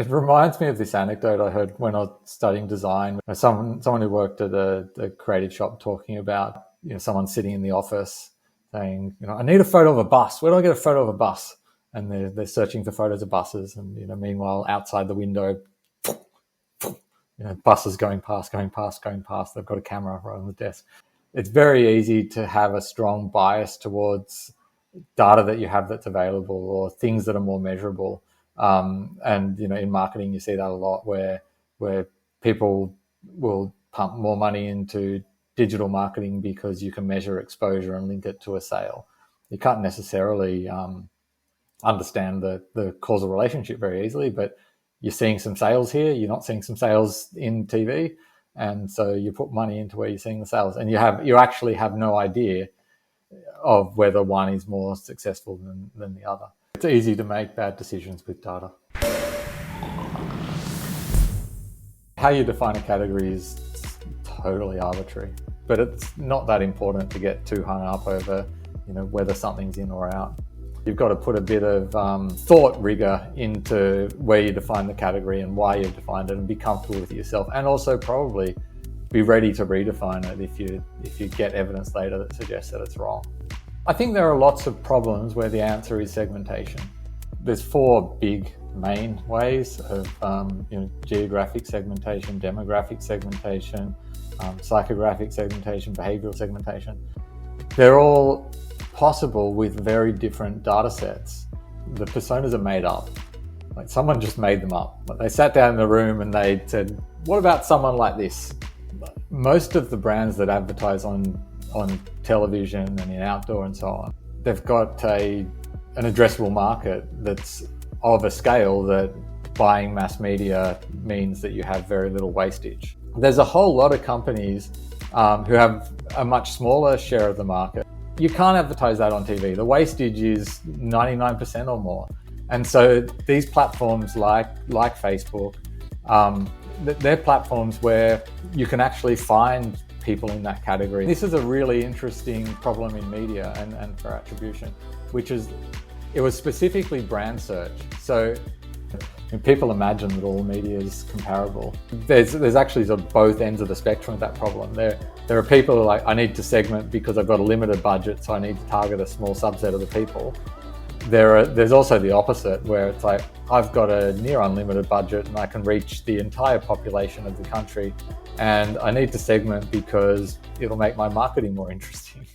It reminds me of this anecdote I heard when I was studying design. Someone who worked at a creative shop talking about, someone sitting in the office saying, I need a photo of a bus. Where do I get a photo of a bus? And they're searching for photos of buses. And, meanwhile, outside the window, buses going past. They've got a camera right on the desk. It's very easy to have a strong bias towards data that you have that's available or things that are more measurable. And in marketing, you see that a lot where people will pump more money into digital marketing because you can measure exposure and link it to a sale. You can't necessarily understand the causal relationship very easily, but you're seeing some sales here, you're not seeing some sales in TV, and so you put money into where you're seeing the sales, and you actually have no idea of whether one is more successful than the other. It's easy to make bad decisions with data. How you define a category is totally arbitrary, but it's not that important to get too hung up over, whether something's in or out. You've got to put a bit of thought rigor into where you define the category and why you've defined it, and be comfortable with it yourself, and also probably be ready to redefine it if you get evidence later that suggests that it's wrong. I think there are lots of problems where the answer is segmentation. There's 4 big main ways of geographic segmentation, demographic segmentation, psychographic segmentation, behavioral segmentation. They're all possible with very different data sets. The personas are made up. Like, someone just made them up. Like, they sat down in the room and they said, what about someone like this? Most of the brands that advertise on television and in outdoor and so on, they've got an addressable market that's of a scale that buying mass media means that you have very little wastage. There's a whole lot of companies who have a much smaller share of the market. You can't advertise that on TV. The wastage is 99% or more. And so these platforms like Facebook, they're platforms where you can actually find people in that category. This is a really interesting problem in media and for attribution, which is, it was specifically brand search. So people imagine that all media is comparable. There's actually sort of both ends of the spectrum of that problem. There are people who are like, I need to segment because I've got a limited budget, so I need to target a small subset of the people. There's also the opposite, where it's like, I've got a near unlimited budget and I can reach the entire population of the country, and I need to segment because it'll make my marketing more interesting.